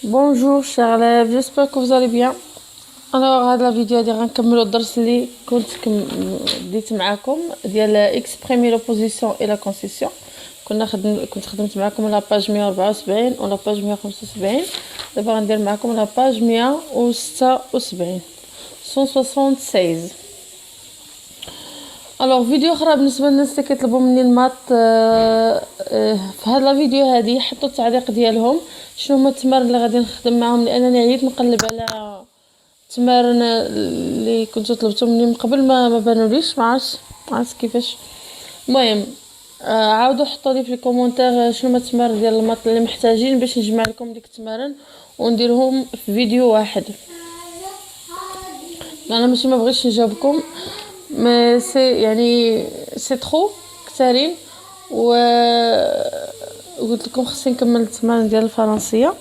Bonjour chers élèves, j'espère que vous allez bien. Alors هاد لا فيديو هادي غنكملو الدرس اللي ديت معاكم ديال exprimer l'opposition et la concession. كنت خدمت معاكم لا باج 174 ولا باج 175. دابا غندير معاكم لا باج 176 176. الوغ فيديو اخرى بالنسبه للناس اللي كيطلبوا مني المات. في هاد لا فيديو هادي حطوا التعليق ديالهم شنو هما التمارين اللي غادي نخدم معاهم، لانني عييت نقلب على التمارين اللي كنتو طلبتو مني من قبل ما بانوليش، ما عرفتش كيفاش. المهم عاودوا حطوا لي في الكومونتير شنو هما التمارين ديال المات اللي محتاجين باش نجمع لكم ديك التمارين ونديرهم في فيديو واحد. انا ماشي ما بغيتش نجاوبكم، مي سي يعني سي ترو كثارين، و قلت لكم خصني نكمل التمارين ديال الفرنسيه.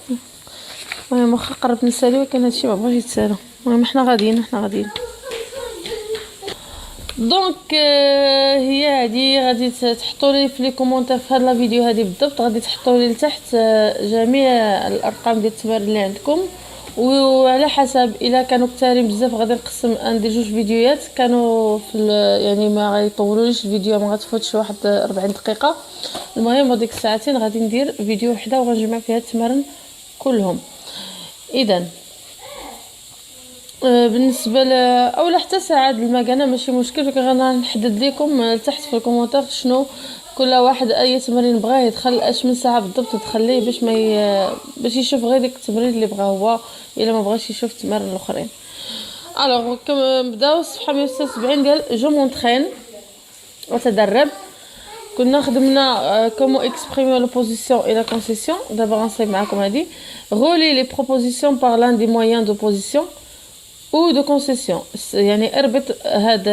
المهم واخا قربت نسالي ولكن هادشي ما بغاش يتسالى. المهم حنا غاديين دونك هي هادي غادي تحطوا لي في لي كومونتير في هاد لا فيديو هادي بالضبط. غادي تحطوا لي لتحت جميع الارقام ديال التمارين اللي عندكم، وعلى حسب الا كانوا كثارين بزاف غادي نقسم ندير جوج فيديوهات كانوا في يعني ما غيطولوليش الفيديو، ما غتفوتش واحد 40 دقيقه. المهم هذيك الساعتين غادي ندير فيديو وحده وغنجمع فيها التمارين كلهم. اذا بالنسبه اولا حتى ساعات المكانه ماشي مشكل، ولكن غنحدد لكم لتحت في الكومونتير شنو كل واحد اي تمرين بغاه يدخل اش من ساعه بالضبط تخليه باش ما باش يشوف غير ديك التمرين اللي بغاه هو، الا ما بغاش يشوف التمارين الاخرين. الوغ نبداو الصفحه 176 ديال جو مونطرين وتدرب. كنا خدمنا كومون اكسبريمي لوبوزيسيون اي لا كونسيسيون. دابا غنصايب معكم هادي غولي لي بروبوزيسيون بار لان دي مويان دوبوزيسيون او دو كونسيسيون. يعني اربط هاد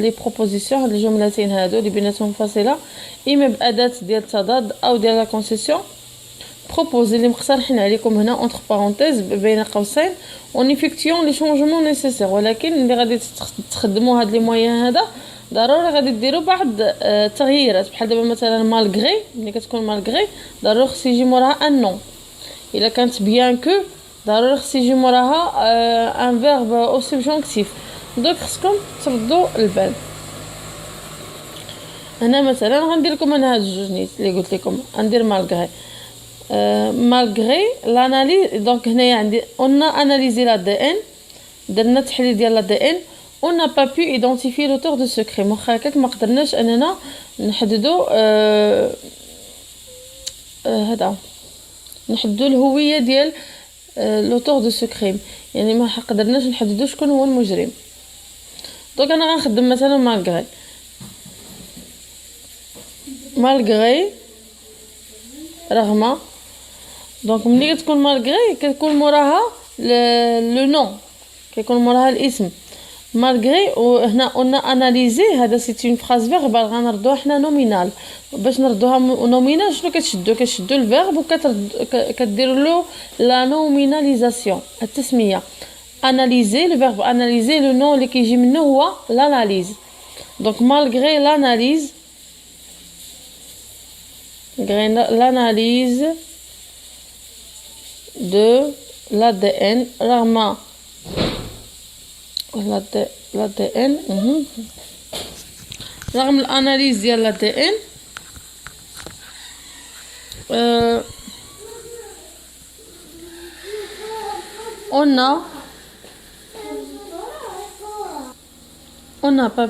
لي بروبوزيسيون، هاد الجملتين هادو اللي بيناتهم منفصله اما باداه ديال التضاد او ديال لا كونسيسيون. بروبوزي اللي مقترحين عليكم هنا اونتر بارونتيز بين قوسين اون ايفيكتيون لي شونجمون نيسيسير، ولكن اللي غادي تخدموا هاد لي مويان هذا ضروري غادي ديروا بعض التغييرات. بحال دابا مثلا مالغري، ملي كتكون مالغري ضروري خص يجي موراها ان نون. الا كانت بيان كو ضروري خص يجي موراها ان فيرب او سبجونكتيف. دونك خصكم تردوا البال. هنا مثلا غندير لكم انا هاد الجوج نيت اللي قلت لكم غندير مالغري. مالغري لاناليز. دونك هنايا عندي اون اناليزي لا دي ان، درنا تحليل ديال لا دي ان. on n'a pas pu identifier l'auteur de ce crime. واخا هكاك ما قدرناش اننا نحددوا هذا نحددوا الهويه ديال لوتور دو سو كريم، يعني ما قدرناش نحددوا شكون هو المجرم. دونك انا غنخدم مثلا مالغري رغم. دونك ملي كتكون مالغري كتكون موراها لو نون، كيكون موراها الاسم مالغري. وهنا قلنا اناليزي، هذا سيت اون فراز فيربال غنردوها حنا نومينال. باش نردوها نومينال شنو كتشدوا الفيرب وكديروا له لا نوميناليزاسيون، التسميه. اناليزي الفيرب اناليزي لو نون اللي كيجي منه هو لاناليز. دونك مالغري لاناليز de l'ADN رغم l'ADN رغم الاناليز ديال l'ADN on n'a pas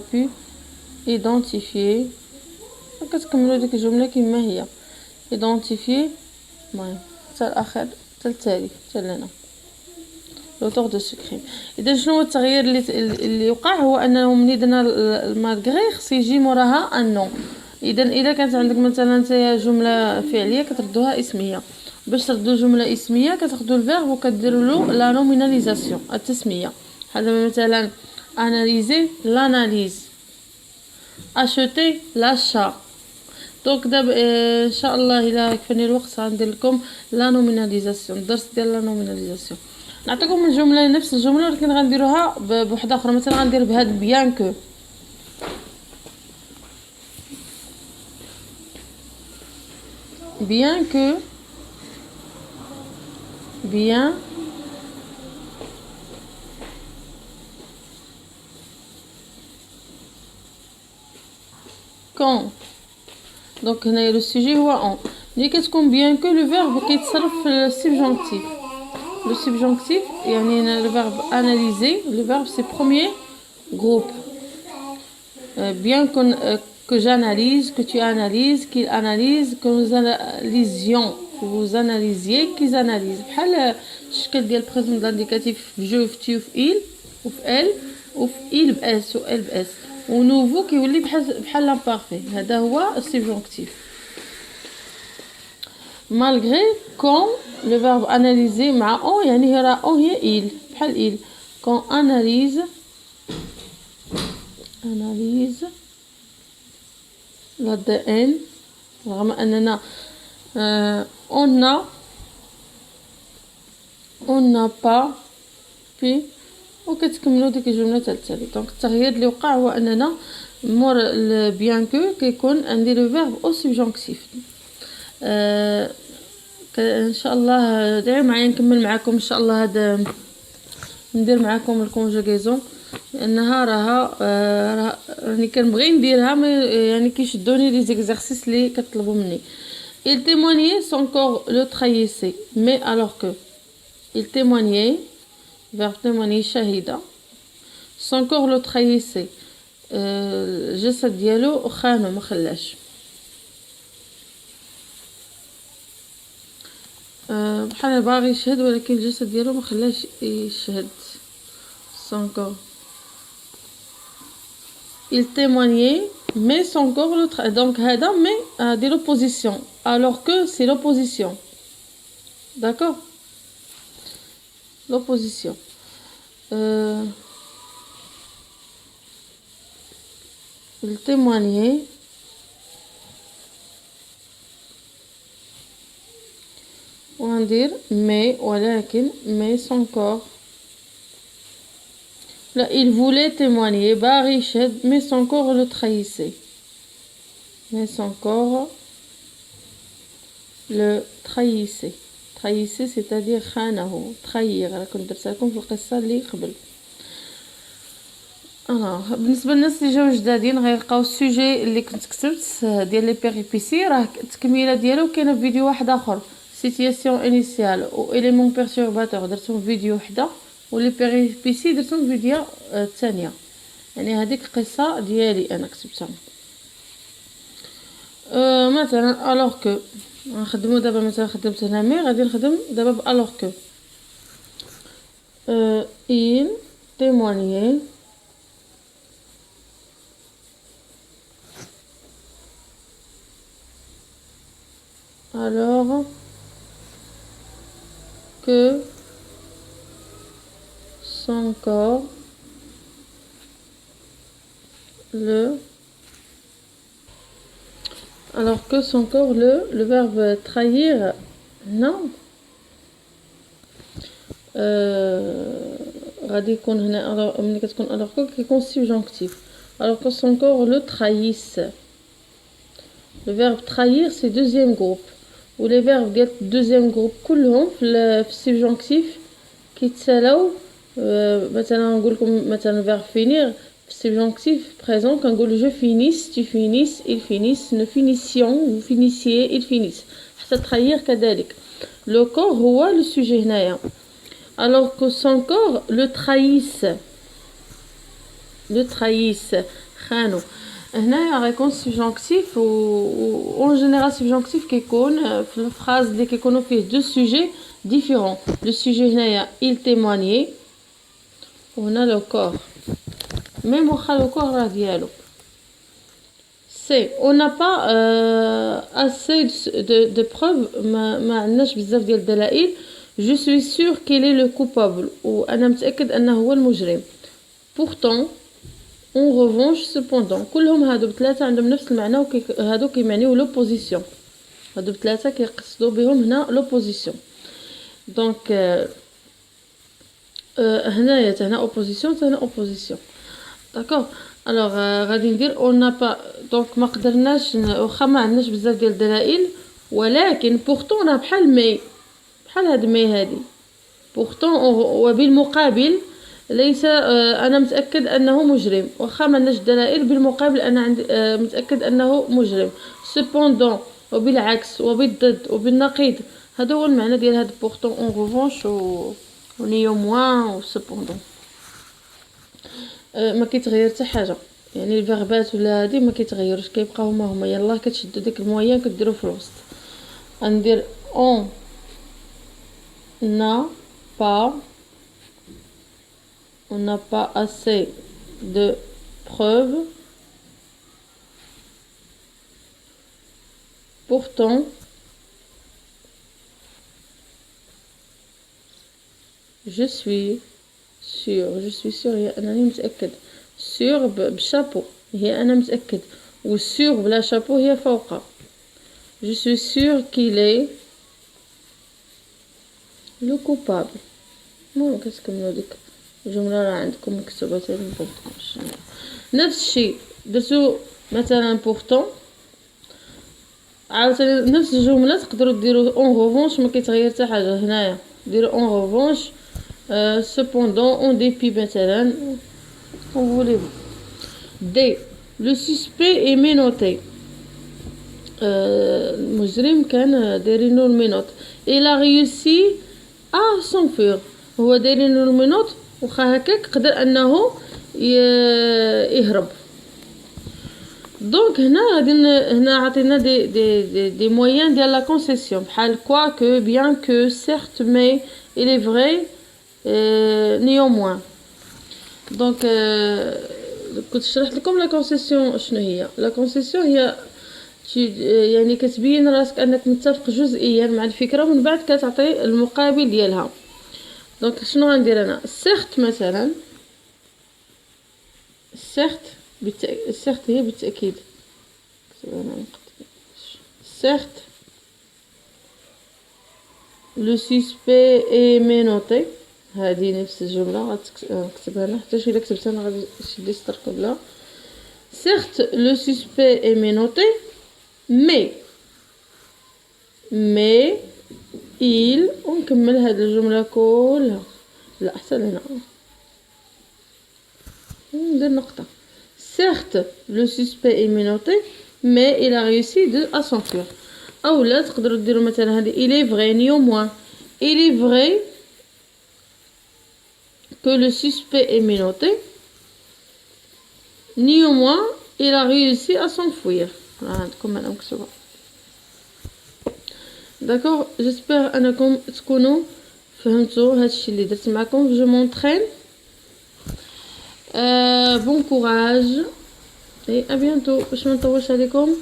pu identifier. كتكملوا ديك الجمله كما هي identifier. المهم حتى الاخر حتى التالي حتى لهنا لوتور دو سو كريم. اذا شنو هو التغيير اللي وقع؟ هو انه ملي درنا مالغري خص يجي موراها ان نون. اذا كانت عندك مثلا نتايا جمله فعليه كتردوها اسميه. باش تردوا جمله اسميه كتاخذوا الفيرب وكديروا له لا نوميناليزاسيون، التسميه. بحال مثلا اناليزي لاناليز، اشوتي لاشا. دونك دابا ان شاء الله الا كفاني الوقت غندير لكم لا نوميناليزاسيون، الدرس ديال لا نوميناليزاسيون. نعطيكم الجمله نفس الجمله ولكن غنديروها بوحده اخرى. مثلا غندير بهاد بيان كو. bien que bien quand. Donc هنا le sujet هو en. دي كتكون bien que le verbe كيتصرف في السبجونكتيف. Le subjonctif يعني le verbe analyser, le verbe c'est premier groupe. Bien que j'analyse, que tu analyses, qu'il analyse, que nous analysions, que vous analysiez, qu'ils analysent. بحال الشكل ديال البريزون l'indicatif في جو في tu في il وفي elle وفي il بs و elle بs ونوفو كيولي بحال لامبارفي. هذا هو السبجونكتيف. malgré quand le verbe analyser مع on يعني هي on هي il بحال il quand analyse l'ADN رغم أننا on n'a pas puis وكتكملوا ديك الجملة التالية. دونك التغيير اللي وقع هو أننا مور bien que كيكون عندي لو verbe au subjonctif. ان شاء الله دعي معايا نكمل معكم ان شاء الله هذا ندير معكم الكونجوغيزون لانها راها راني كنبغي نديرها يعني كيشدوني لي زيكزارسيس اللي كطلبوا مني. il témoignait son corps le trahissait mais alors que il témoignait verbe témoigner شهيدة son corps le trahissait الجسد ديالو خانو ما خلاش. بحال باغي يشهد ولكن الجسد ديالو ما خلاش يشهد. son corps il témoignait mais son corps le donc هذا mais de l'opposition alors que c'est l'opposition. d'accord, l'opposition. il témoignait وندير mais ولكن mais son corps là il voulait témoigner باغي يشهد mais son corps le trahissait mais son corps le trahissait c'est-à-dire خانه trahir. راكم درت لكم في القصه اللي قبل. بالنسبه للناس اللي جاو جدادين غيلقاو السوجي اللي كنت كتبت ديال لي بيريبيسي راه التكميله ديالو كاينه في فيديو واحد اخر situation initiale ou élément perturbateur درتهم فيديو وحده ولي بيريبيسي درتهم فيديو الثانيه. يعني هذيك قصه ديالي انا كتبتها. مثلا alors que نخدمو دابا مثلا خدمت هنا مي غادي نخدم دابا ب alors que il témoignait alors que son corps le verbe trahir non غادي يكون هنا ملي كتكون alors que كيكون subjonctif alors que son corps le trahisse. le verbe trahir c'est deuxième groupe ولي فيرب ديال الدوزيام جروب كلهم في السبجونكتيف كيتسالاو. مثلا نقول لكم مثلا فيرب فينير في السبجونكتيف بريزون كنقول جو فينيس tu finisses il finisse nous finissions vous finissiez il finisse. حتى تخير كذلك. لو كور هو لو سوجي هنايا alors que son corps le trahisse خانو. هنايا غيكون subjonctif و en général subjonctif كيكون في الفراز اللي كيكونوا فيه دو سوجي ديفيرون. لو سوجي هنايا il témoignait وهنا لو كور ميم واخا لو كور راه ديالو سي on n'a pas assez de preuves ما عندناش بزاف ديال الدلائل. je suis sûr qu'il est le coupable وانا متاكد انه هو المجرم. pourtant en revanche cependant كلهم هادو بثلاثه عندهم نفس المعنى وهادو كيمعنيو لوبوزيسيون. هادو بثلاثه كيقصدوا بهم هنا لوبوزيسيون. دونك هنايا حتى هنا اوبوزيسيون حتى هنا اوبوزيسيون. داكوغ الوغ غادي ندير اون با دونك ما قدرناش واخا ما عندناش بزاف ديال الدلائل ولكن بورتون راه بحال مي، بحال هاد مي هادي بورتون. وبالمقابل ليس انا متاكد انه مجرم، واخا ما عندناش دلائل، بالمقابل انا عندي متاكد انه مجرم. سيبوندون وبالعكس وبالضد وبالنقيض، هذا هو المعنى ديال هاد بورتون اون ريفونش و نيوموان و سيبوندون. ما كيتغير حتى حاجه، يعني الفيربات ولا هادي ما كيتغيروش، كيبقاو هما يلاه كتشدوا ديك المويان كديروا في الوسط. غندير اون n'a pas, on n'a pas assez de preuves, pourtant je suis sûr هي أنني متأكد. sûr بشابو هي أنا متأكد، و sûr بلا شابو هي فوق. je suis sûr qu'il est لو كوبابل. المهم كتكملوا ديك الجمله راه عندكم مكتوبه حتى مبغيتكمش. نفس الشيء درتو مثلا بورتون، عاوتاني نفس الجمله تقدروا ديروا اون ريفونش، ما كيتغير حتى حاجه. هنايا ديروا اون ريفونش سيبوندون اون ديبي مثلا وولي دي لو سوسبي اي مينوتي. المجرم كان دايرينو المينوط. إلا ريوسي سونفير، هو دايرينو المينوط وخا هكاك قدر انه يهرب. دونك هنا غادي هنا عطينا دي مويان ديال لا كونسيسيون، بحال كوا كو بيان كو سيرت مي إلي فري نيوموان. دونك كنت شرحت لكم لا كونسيسيون شنو هي. لا كونسيسيون هي يعني كتبين راسك انك متفق جزئيا مع الفكره، ومن بعد كتعطي المقابل ديالها. دونك شنو غندير انا؟ سيرت مثلا، سيرت سيرت هي بالتاكيد، سيرت لو سوسبي اي مينوتي، هذه نفس الجمله غنكتبها انا، حتى الا كتبتها انا غادي شي ستر قبلها. سيرت لو سوسبي اي مينوتي مي il، ونكمل هاد الجمله كلها. لا حتى هنا ندير نقطه. certes le suspect est menotté mais il a réussi à s'enfuir. اولا تقدروا ديروا مثلا هذه il est vrai néanmoins il est vrai que le suspect est menotté néanmoins il a réussi à s'enfuir. عندكم انا مكتوبه. داكوغ، جيسبر انكم تكونوا فهمتوا هادشي اللي درت معكم. جو مونطرين. بون كوراج اي ابيانتو. باش ما نطولش عليكم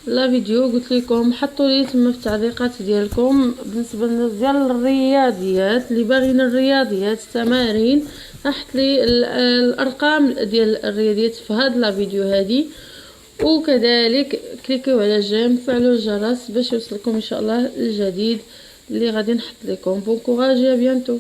لا فيديو، قلت لكم حطوا لي تما في التعليقات ديالكم بالنسبه للناس ديال الرياضيات اللي باغيين الرياضيات التمارين، نحط لي الارقام ديال الرياضيات في هاد لا فيديو هادي. وكذلك كليكيو على جيم، فعلوا الجرس باش يوصلكم ان شاء الله الجديد اللي غادي نحط لكم. بون كوراج، يا بيانتو.